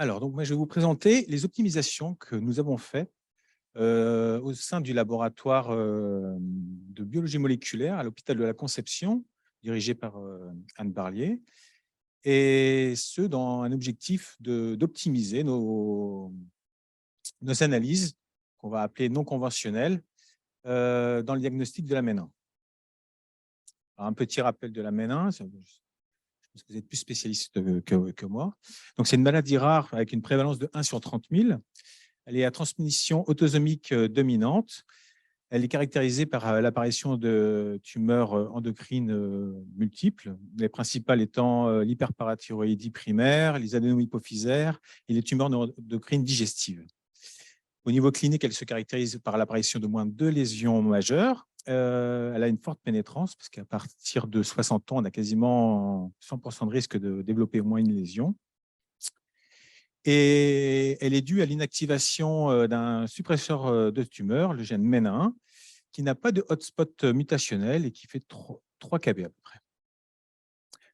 Alors, donc, moi, je vais vous présenter les optimisations que nous avons faites au sein du laboratoire de biologie moléculaire à l'hôpital de la Conception, dirigé par Anne Barlier, et ce, dans un objectif d'optimiser nos analyses, qu'on va appeler non conventionnelles, dans le diagnostic de la MEN 1. Alors, un petit rappel de la MEN 1, je pense que vous êtes plus spécialiste que moi. Donc, c'est une maladie rare avec une prévalence de 1 sur 30 000. Elle est à transmission autosomique dominante. Elle est caractérisée par l'apparition de tumeurs endocrines multiples, les principales étant l'hyperparathyroïdie primaire, les adénomes hypophysaires et les tumeurs endocrines digestives. Au niveau clinique, elle se caractérise par l'apparition de moins de 2 lésions majeures. Elle a une forte pénétrance, parce qu'à partir de 60 ans, on a quasiment 100% de risque de développer au moins une lésion. Et elle est due à l'inactivation d'un suppresseur de tumeur, le gène MEN1, qui n'a pas de hotspot mutationnel et qui fait 3 Kb à peu près.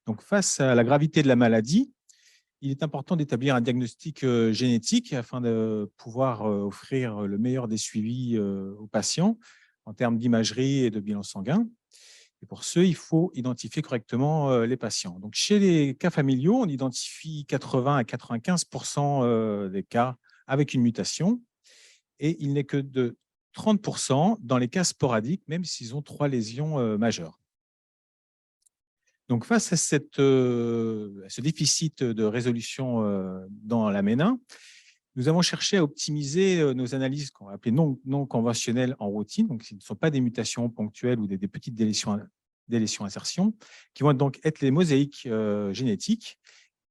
Donc, face à la gravité de la maladie, il est important d'établir un diagnostic génétique afin de pouvoir offrir le meilleur des suivis aux patients en termes d'imagerie et de bilan sanguin. Et pour ce, il faut identifier correctement les patients. Donc, chez les cas familiaux, on identifie 80 à 95% des cas avec une mutation, et il n'est que de 30% dans les cas sporadiques, même s'ils ont 3 lésions majeures. Donc, face à ce déficit de résolution dans la MEN 1, nous avons cherché à optimiser nos analyses qu'on va appeler non conventionnelles en routine. Donc, ce ne sont pas des mutations ponctuelles ou des petites délétions insertions, qui vont donc être les mosaïques génétiques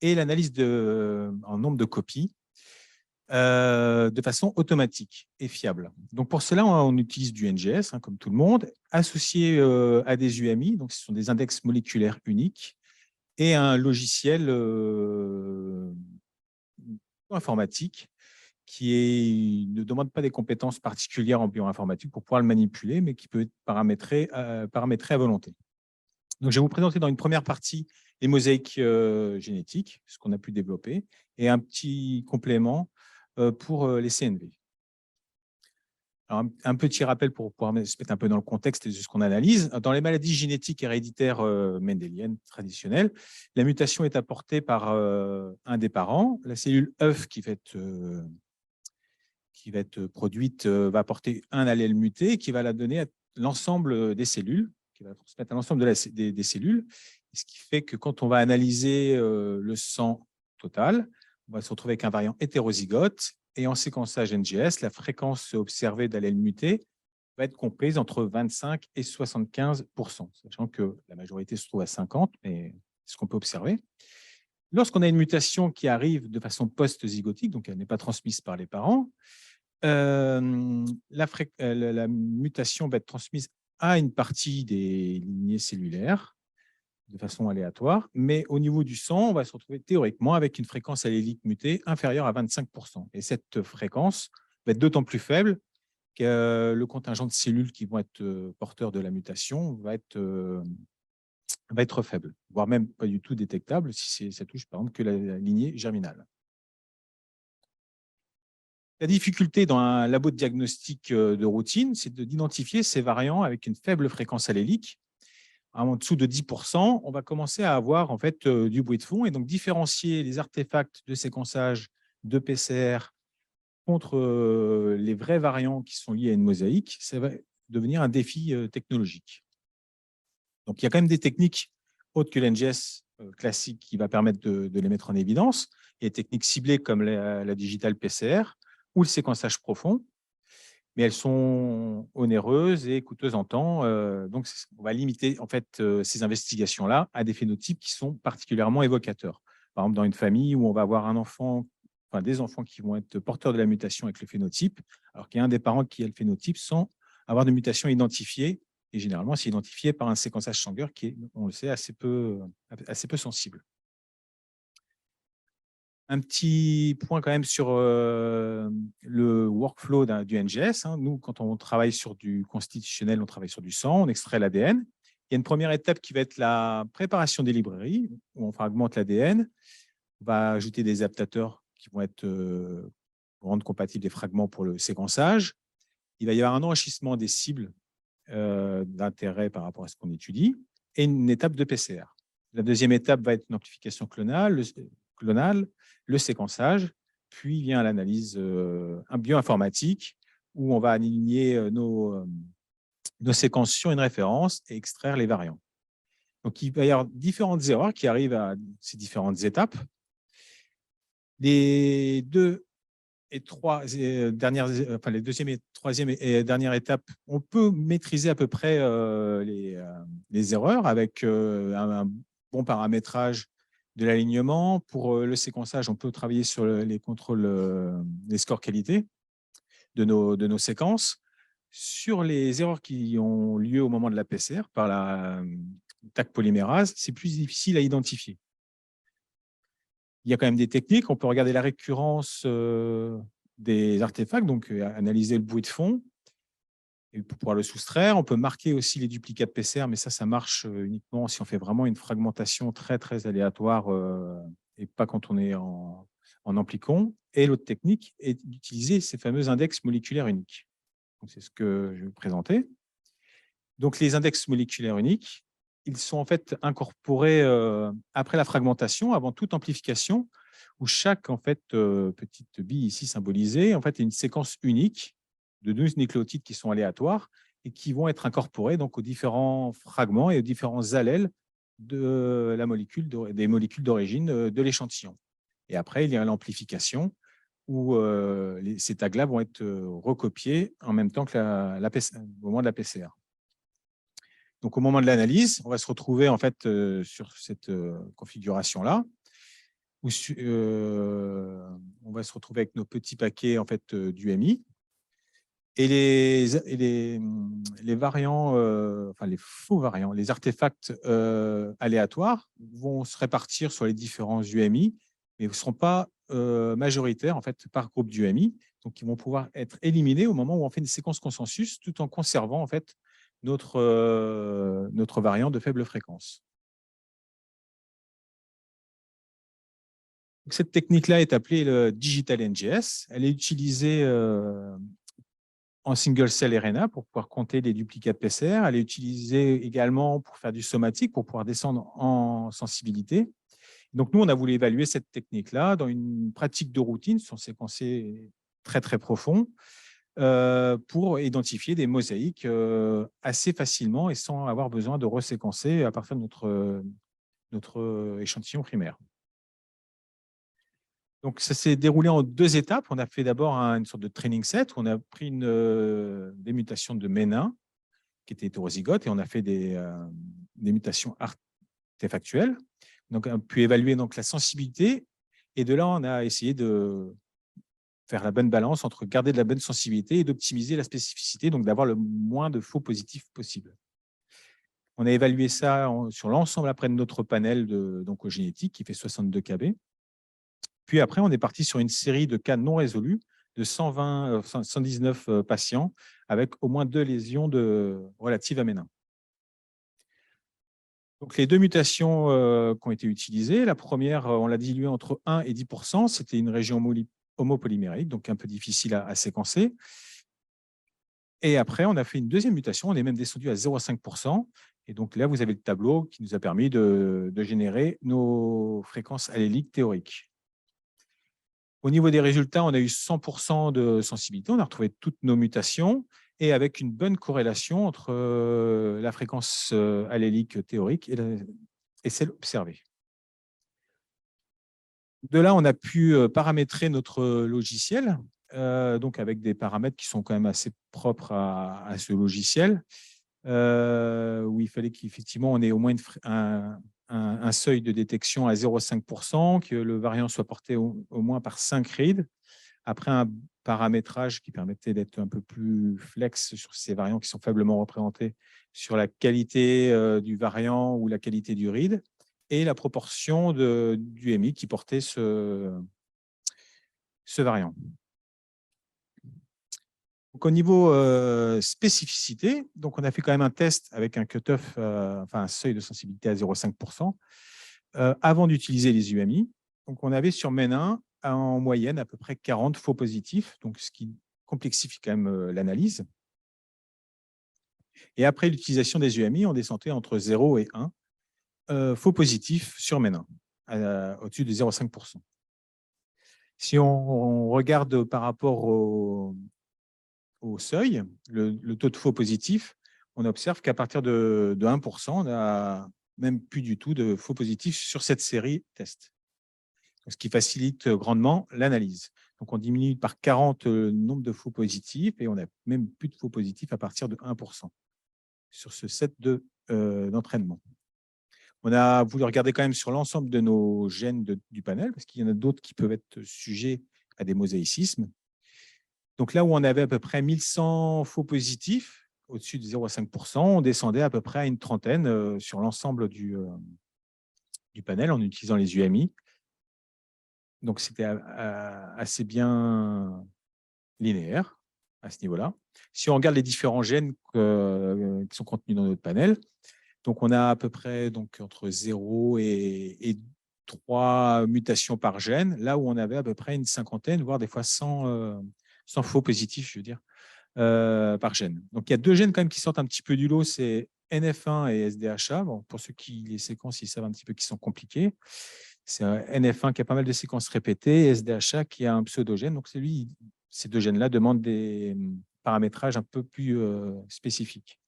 et l'analyse en nombre de copies de façon automatique et fiable. Donc, pour cela, on utilise du NGS, comme tout le monde, associé à des UMI, donc ce sont des index moléculaires uniques, et un logiciel informatique ne demande pas des compétences particulières en bioinformatique pour pouvoir le manipuler, mais qui peut être paramétré à volonté. Donc, je vais vous présenter dans une première partie les mosaïques génétiques, ce qu'on a pu développer, et un petit complément pour les CNV. Alors, un petit rappel pour pouvoir se mettre un peu dans le contexte de ce qu'on analyse. Dans les maladies génétiques héréditaires mendéliennes traditionnelles, la mutation est apportée par un des parents. La cellule œuf qui va être produite va apporter un allèle muté qui va la donner à l'ensemble des cellules, qui va transmettre à l'ensemble des cellules. Ce qui fait que quand on va analyser le sang total, on va se retrouver avec un variant hétérozygote. Et en séquençage NGS, la fréquence observée d'allèles mutés va être comprise entre 25 et 75%, sachant que la majorité se trouve à 50%, mais c'est ce qu'on peut observer. Lorsqu'on a une mutation qui arrive de façon post-zygotique, donc elle n'est pas transmise par les parents, la mutation va être transmise à une partie des lignées cellulaires de façon aléatoire, mais au niveau du sang, on va se retrouver théoriquement avec une fréquence allélique mutée inférieure à 25%. Et cette fréquence va être d'autant plus faible que le contingent de cellules qui vont être porteurs de la mutation va être faible, voire même pas du tout détectable si ça touche par exemple que la lignée germinale. La difficulté dans un labo de diagnostic de routine, c'est d'identifier ces variants avec une faible fréquence allélique. En dessous de 10%, on va commencer à avoir en fait du bruit de fond, et donc différencier les artefacts de séquençage de PCR contre les vrais variants qui sont liés à une mosaïque, ça va devenir un défi technologique. Donc, il y a quand même des techniques autres que l'NGS classique qui va permettre de les mettre en évidence. Il y a des techniques ciblées comme la digital PCR ou le séquençage profond, mais elles sont onéreuses et coûteuses en temps. Donc, on va limiter en fait ces investigations-là à des phénotypes qui sont particulièrement évocateurs. Par exemple, dans une famille où on va avoir des enfants qui vont être porteurs de la mutation avec le phénotype, alors qu'il y a un des parents qui a le phénotype sans avoir de mutation identifiée. Et généralement, c'est identifié par un séquençage Sanger qui est, on le sait, assez peu sensible. Un petit point quand même sur le workflow du NGS. Nous, quand on travaille sur du constitutionnel, on travaille sur du sang, on extrait l'ADN. Il y a une première étape qui va être la préparation des librairies, où on fragmente l'ADN, on va ajouter des adaptateurs qui vont être rendre compatibles des fragments pour le séquençage. Il va y avoir un enrichissement des cibles d'intérêt par rapport à ce qu'on étudie et une étape de PCR. La deuxième étape va être une amplification clonale, le séquençage, puis vient l'analyse bioinformatique où on va aligner nos séquences sur une référence et extraire les variants. Donc, il va y avoir différentes erreurs qui arrivent à ces différentes étapes. Les deux et trois dernières, enfin les deuxième et troisième et dernière étape, on peut maîtriser à peu près les erreurs avec un bon paramétrage de l'alignement. Pour le séquençage, on peut travailler sur les contrôles, les scores qualité de nos séquences. Sur les erreurs qui ont lieu au moment de la PCR par la Taq polymérase, c'est plus difficile à identifier. Il y a quand même des techniques. On peut regarder la récurrence des artefacts, donc analyser le bruit de fond et pour pouvoir le soustraire. On peut marquer aussi les duplicats de PCR, mais ça marche uniquement si on fait vraiment une fragmentation très, très aléatoire et pas quand on est en amplicon. Et l'autre technique est d'utiliser ces fameux index moléculaires uniques. C'est ce que je vais vous présenter. Donc, les index moléculaires uniques, ils sont en fait incorporés après la fragmentation, avant toute amplification, où chaque petite bille ici symbolisée est une séquence unique de 12 nucléotides qui sont aléatoires et qui vont être incorporés donc aux différents fragments et aux différents allèles de la molécule, des molécules d'origine de l'échantillon. Et après, il y a l'amplification où ces tags-là vont être recopiés en même temps que au moment de la PCR. Donc, au moment de l'analyse, on va se retrouver en fait sur cette configuration-là, où on va se retrouver avec nos petits paquets en fait d'UMI et les variants, enfin les faux variants, les artefacts aléatoires vont se répartir sur les différents UMI, mais ne seront pas majoritaires en fait par groupe d'UMI. Donc, ils vont pouvoir être éliminés au moment où on fait une séquence consensus, tout en conservant en fait notre variant de faible fréquence. Donc, cette technique-là est appelée le Digital NGS. Elle est utilisée en single cell RNA pour pouvoir compter les duplicats de PCR. Elle est utilisée également pour faire du somatique, pour pouvoir descendre en sensibilité. Donc, nous, on a voulu évaluer cette technique-là dans une pratique de routine sur séquencé très, très profond pour identifier des mosaïques assez facilement et sans avoir besoin de reséquencer à partir de notre échantillon primaire. Donc, ça s'est déroulé en 2 étapes. On a fait d'abord une sorte de training set où on a pris des mutations de MEN1 qui étaient hétérozygotes et on a fait des mutations artefactuelles. Donc, on a pu évaluer donc, la sensibilité et de là, on a essayé de faire la bonne balance entre garder de la bonne sensibilité et d'optimiser la spécificité, donc d'avoir le moins de faux positifs possible. On a évalué ça sur l'ensemble après de notre panel d'oncogénétique qui fait 62 KB. Puis après, on est parti sur une série de cas non résolus de 119 patients avec au moins 2 lésions relatives à MEN1. Donc, les 2 mutations qui ont été utilisées, la première, on l'a diluée entre 1 et 10%. C'était une région homopolymérique, donc un peu difficile à séquencer. Et après, on a fait une deuxième mutation, on est même descendu à 0,5%. Et donc là, vous avez le tableau qui nous a permis de générer nos fréquences alléliques théoriques. Au niveau des résultats, on a eu 100% de sensibilité, on a retrouvé toutes nos mutations et avec une bonne corrélation entre la fréquence allélique théorique et celle observée. De là, on a pu paramétrer notre logiciel, donc avec des paramètres qui sont quand même assez propres à ce logiciel, où il fallait qu'effectivement on ait au moins un seuil de détection à 0,5%, que le variant soit porté au moins par 5 reads, après un paramétrage qui permettait d'être un peu plus flex sur ces variants qui sont faiblement représentés, sur la qualité du variant ou la qualité du read, et la proportion du MI qui portait ce variant. Donc, au niveau spécificité, donc on a fait quand même un test avec un cutoff, enfin un seuil de sensibilité à 0,5% avant d'utiliser les UMI. Donc, on avait sur MEN1 en moyenne à peu près 40 faux positifs, donc ce qui complexifie quand même l'analyse. Et après l'utilisation des UMI, on descendait entre 0 et 1 faux positifs sur MEN1, au-dessus de 0,5%. Si on regarde par rapport au seuil, le taux de faux positifs, on observe qu'à partir de 1%, on n'a même plus du tout de faux positifs sur cette série test, ce qui facilite grandement l'analyse. Donc, on diminue par 40 le nombre de faux positifs et on n'a même plus de faux positifs à partir de 1% sur ce set d'entraînement. On a voulu regarder quand même sur l'ensemble de nos gènes du panel, parce qu'il y en a d'autres qui peuvent être sujets à des mosaïcismes. Donc là où on avait à peu près 1100 faux positifs, au-dessus de 0,5%, on descendait à peu près à une trentaine sur l'ensemble du panel en utilisant les UMI. Donc c'était assez bien linéaire à ce niveau-là. Si on regarde les différents gènes qui sont contenus dans notre panel, donc on a à peu près donc, entre 0 et 3 mutations par gène, là où on avait à peu près une cinquantaine, voire des fois 100 faux positifs, je veux dire, par gène. Donc il y a deux gènes quand même qui sortent un petit peu du lot, c'est NF1 et SDHA. Bon, pour ceux qui les séquences, ils savent un petit peu qu'ils sont compliqués. C'est NF1 qui a pas mal de séquences répétées et SDHA qui a un pseudogène. Donc ces deux gènes-là demandent des paramétrages un peu plus spécifiques.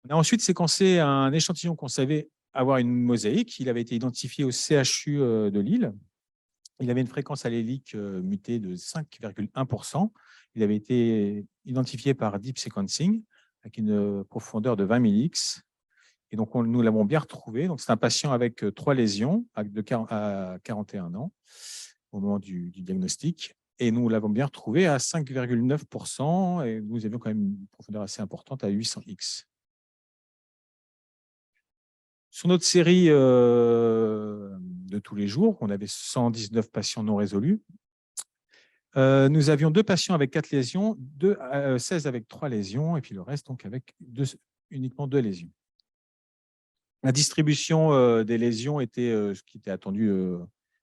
On a ensuite séquencé un échantillon qu'on savait avoir une mosaïque. Il avait été identifié au CHU de Lille. Il avait une fréquence allélique mutée de 5,1%. Il avait été identifié par deep sequencing avec une profondeur de 20 000x. Et donc, nous l'avons bien retrouvé. Donc, c'est un patient avec 3 lésions à 41 ans au moment du diagnostic. Et nous l'avons bien retrouvé à 5,9%. Et nous avions quand même une profondeur assez importante à 800x. Sur notre série de tous les jours, on avait 119 patients non résolus. Nous avions 2 patients avec 4 lésions, 16 avec 3 lésions, et puis le reste donc avec uniquement 2 lésions. La distribution des lésions était ce qui était attendu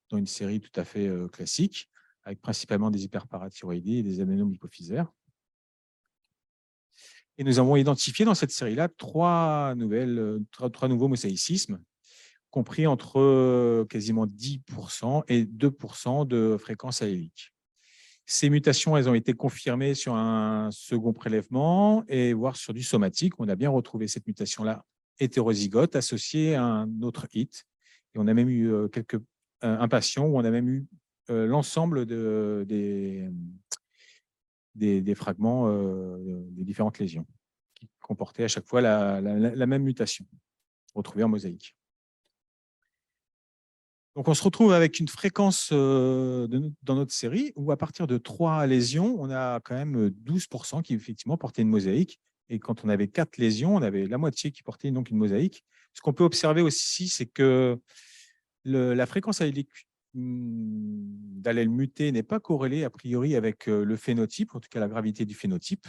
dans une série tout à fait classique, avec principalement des hyperparathyroïdies et des adénomes hypophysaires. Et nous avons identifié dans cette série-là 3 nouveaux mosaïcismes, compris entre quasiment 10% et 2% de fréquence allélique. Ces mutations, elles ont été confirmées sur un second prélèvement et voire sur du somatique. On a bien retrouvé cette mutation-là hétérozygote associée à un autre hit. Et on a même eu un patient où on a même eu l'ensemble des fragments des différentes lésions qui comportaient à chaque fois la même mutation retrouvée en mosaïque. Donc, on se retrouve avec une fréquence dans notre série où, à partir de 3 lésions, on a quand même 12% qui, effectivement, portaient une mosaïque. Et quand on avait 4 lésions, on avait la moitié qui portait donc une mosaïque. Ce qu'on peut observer aussi, c'est que la fréquence allélique d'allèle muté n'est pas corrélée, a priori, avec le phénotype, en tout cas la gravité du phénotype.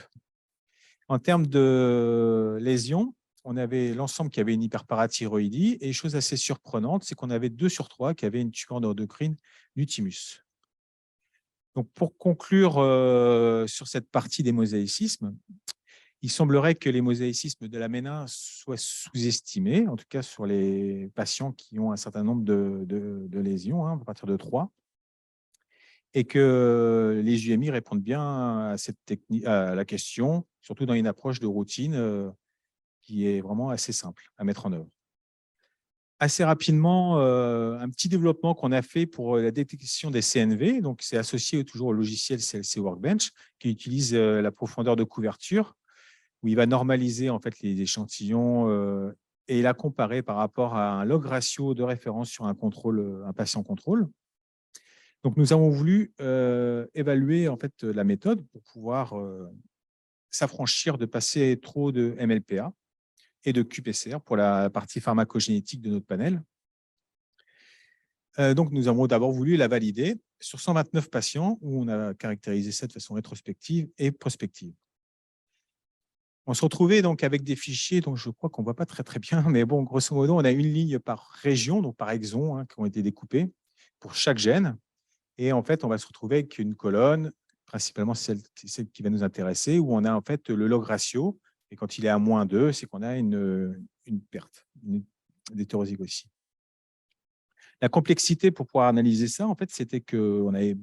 En termes de lésions, on avait l'ensemble qui avait une hyperparathyroïdie et chose assez surprenante, c'est qu'on avait 2 sur 3 qui avaient une tumeur endocrine du thymus. Donc, pour conclure sur cette partie des mosaïcismes, il semblerait que les mosaïcismes de la MEN1 soient sous-estimés, en tout cas sur les patients qui ont un certain nombre de lésions, à partir de 3, et que les UMI répondent bien à la question, surtout dans une approche de routine qui est vraiment assez simple à mettre en œuvre. Assez rapidement, un petit développement qu'on a fait pour la détection des CNV, donc c'est associé toujours au logiciel CLC Workbench, qui utilise la profondeur de couverture, où il va normaliser en fait les échantillons et la comparer par rapport à un log ratio de référence sur un patient contrôle. Donc, nous avons voulu évaluer en fait la méthode pour pouvoir s'affranchir de passer trop de MLPA et de QPCR pour la partie pharmacogénétique de notre panel. Donc, nous avons d'abord voulu la valider sur 129 patients où on a caractérisé ça de façon rétrospective et prospective. On se retrouvait donc avec des fichiers, donc je crois qu'on ne voit pas très bien, mais bon, grosso modo, on a une ligne par région, donc par exon, qui ont été découpés. pour chaque gène. Et en fait, on va se retrouver avec une colonne, principalement celle qui va nous intéresser, où on a en fait le log ratio. Et quand il est à -2, c'est qu'on a une perte, d'hétérozygosie. La complexité pour pouvoir analyser ça, en fait, c'était qu'on avait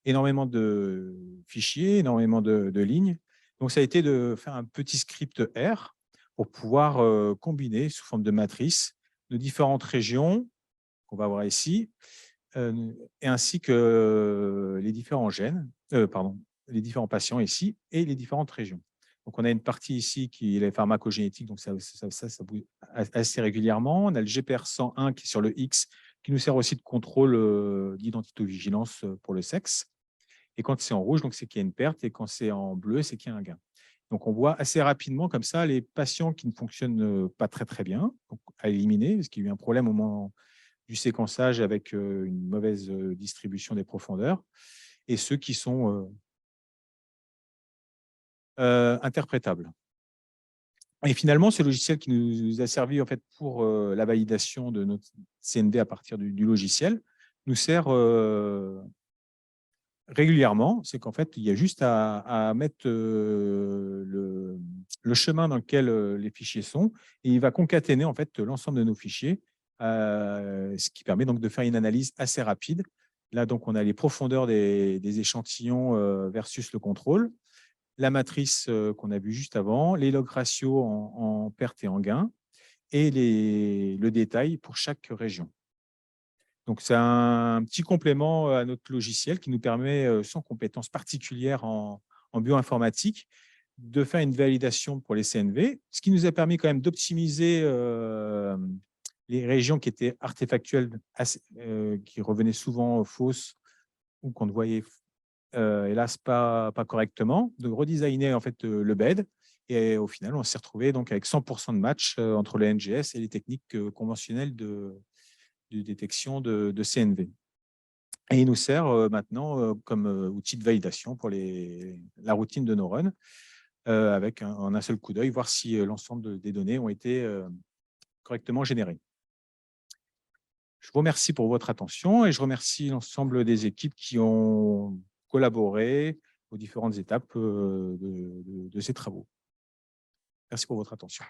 énormément de fichiers, énormément de lignes. Donc, ça a été de faire un petit script R pour pouvoir combiner sous forme de matrice de différentes régions qu'on va voir ici, et ainsi que les différents gènes, les différents patients ici et les différentes régions. Donc, on a une partie ici qui est la pharmacogénétique, donc ça bouge assez régulièrement. On a le GPR101 qui est sur le X, qui nous sert aussi de contrôle d'identitovigilance pour le sexe. Et quand c'est en rouge, donc c'est qu'il y a une perte, et quand c'est en bleu, c'est qu'il y a un gain. Donc, on voit assez rapidement comme ça les patients qui ne fonctionnent pas très, très bien, donc à éliminer, parce qu'il y a eu un problème au moment du séquençage avec une mauvaise distribution des profondeurs, et ceux qui sont interprétables. Et finalement, ce logiciel qui nous a servi en fait pour la validation de notre CNV à partir du logiciel nous sert régulièrement. C'est qu'en fait, il y a juste à mettre le chemin dans lequel les fichiers sont, et il va concaténer en fait l'ensemble de nos fichiers, ce qui permet donc de faire une analyse assez rapide. Là, donc, on a les profondeurs des échantillons versus le contrôle, la matrice qu'on a vue juste avant, les log ratios en perte et en gain, et le détail pour chaque région. Donc, c'est un petit complément à notre logiciel qui nous permet, sans compétences particulières en bioinformatique, de faire une validation pour les CNV, ce qui nous a permis quand même d'optimiser les régions qui étaient artefactuelles, qui revenaient souvent fausses ou qu'on ne voyait hélas pas correctement, de redesigner en fait le bed. Et au final, on s'est retrouvé donc avec 100% de match entre le NGS et les techniques conventionnelles de détection de CNV. Et il nous sert maintenant comme outil de validation pour la routine de nos runs, avec en un seul coup d'œil, voir si l'ensemble des données ont été correctement générées. Je vous remercie pour votre attention, et je remercie l'ensemble des équipes qui ont collaboré aux différentes étapes de ces travaux. Merci pour votre attention.